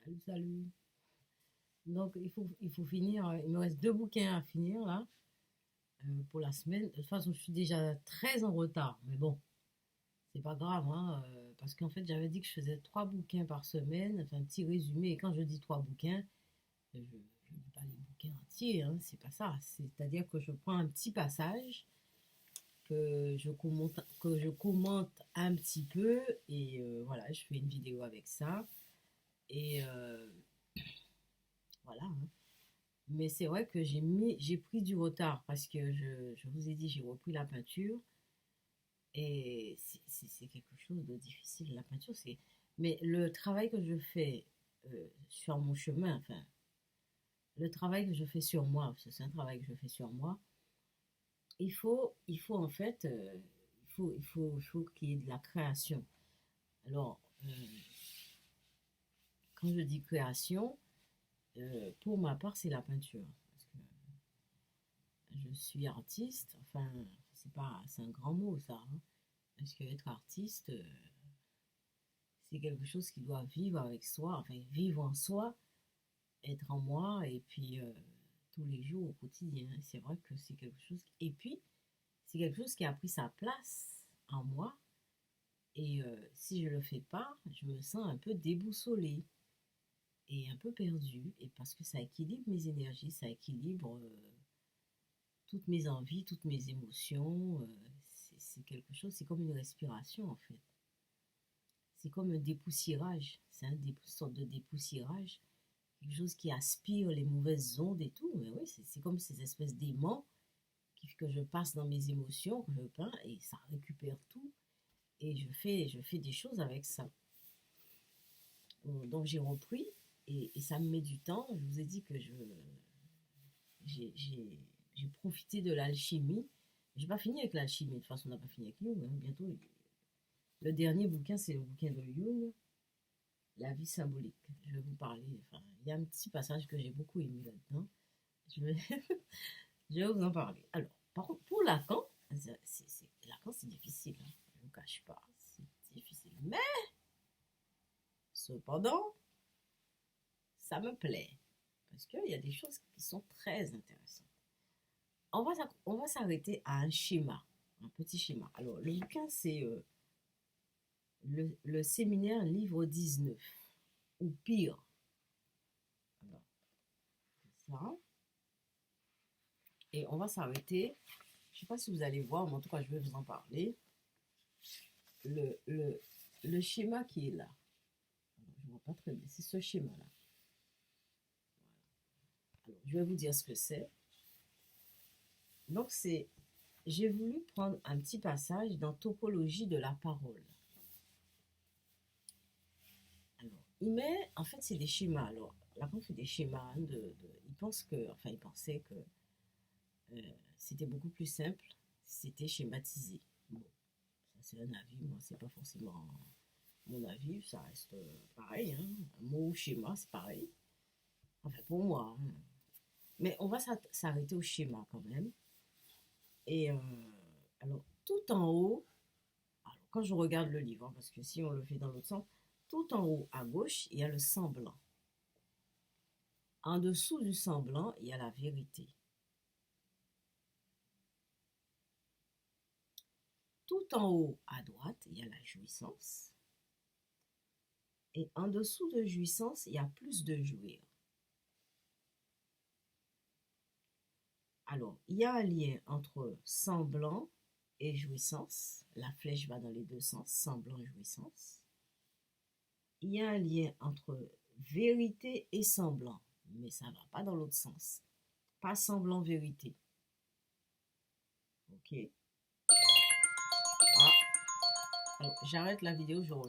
Salut, salut. Donc, il faut finir. Il me reste deux bouquins à finir là pour la semaine. De toute façon, je suis déjà très en retard. Mais bon, c'est pas grave, hein, parce qu'en fait, j'avais dit que je faisais trois bouquins par semaine, enfin un petit résumé. Et quand je dis trois bouquins, je ne dis pas les bouquins entiers, hein, c'est pas ça. C'est-à-dire que je prends un petit passage que je commente un petit peu et voilà, je fais une vidéo avec ça. Et voilà, hein. Mais c'est vrai que j'ai pris du retard parce que je vous ai dit, j'ai repris la peinture et c'est quelque chose de difficile. La peinture, c'est. Mais le travail que je fais sur mon chemin, enfin, le travail que je fais sur moi, parce que c'est un travail que je fais sur moi, il faut en fait, il faut qu'il y ait de la création. Alors, quand je dis création, pour ma part, c'est la peinture. Parce que je suis artiste, enfin, c'est un grand mot ça, hein, parce que être artiste, c'est quelque chose qui doit vivre avec soi, enfin, vivre en soi, être en moi, et puis tous les jours au quotidien. C'est vrai que c'est quelque chose, et puis c'est quelque chose qui a pris sa place en moi, et si je le fais pas, je me sens un peu déboussolée et un peu perdue, et parce que ça équilibre mes énergies, ça équilibre toutes mes envies, toutes mes émotions. C'est quelque chose, c'est comme une respiration en fait. C'est comme un dépoussiérage. C'est une sorte de dépoussiérage. Quelque chose qui aspire les mauvaises ondes et tout. Mais oui, c'est comme ces espèces d'aimants que je passe dans mes émotions, que je peins, et ça récupère tout. Et je fais des choses avec ça. Donc j'ai repris, et ça me met du temps. Je vous ai dit que j'ai profité de l'alchimie. J'ai pas fini avec l'alchimie, de toute façon on n'a pas fini avec Jung, hein. Bientôt, le dernier bouquin, c'est le bouquin de Jung, La vie symbolique. Je vais vous parler, enfin, il y a un petit passage que j'ai beaucoup aimé là-dedans. Je vais, je vais vous en parler. Alors, par contre, pour Lacan, Lacan, c'est difficile, hein, je ne vous cache pas, c'est difficile. Mais, cependant, ça me plaît, parce qu'il y a des choses qui sont très intéressantes. On va s'arrêter à un schéma, un petit schéma. Alors, le bouquin, c'est le séminaire livre 19, ou pire. Alors, ça. Et on va s'arrêter. Je ne sais pas si vous allez voir, mais en tout cas, je vais vous en parler. Le schéma qui est là. Je ne vois pas très bien. C'est ce schéma-là. Alors, je vais vous dire ce que c'est. Donc, j'ai voulu prendre un petit passage dans Topologie de la parole. Alors, en fait, c'est des schémas. Alors, là, on fait des schémas. Il pensait que c'était beaucoup plus simple si c'était schématisé. Bon, ça, c'est un avis. Moi, c'est pas forcément mon avis. Ça reste pareil, hein. Un mot schéma, c'est pareil. Enfin, pour moi, hein. Mais on va s'arrêter au schéma quand même. Et alors, tout en haut, alors, quand je regarde le livre, hein, parce que si on le fait dans l'autre sens, tout en haut à gauche, il y a le semblant. En dessous du semblant, il y a la vérité. Tout en haut à droite, il y a la jouissance. Et en dessous de jouissance, il y a plus de jouir. Alors, il y a un lien entre semblant et jouissance. La flèche va dans les deux sens, semblant et jouissance. Il y a un lien entre vérité et semblant, mais ça ne va pas dans l'autre sens. Pas semblant vérité. Ok. Ah, alors, j'arrête la vidéo, je reviens.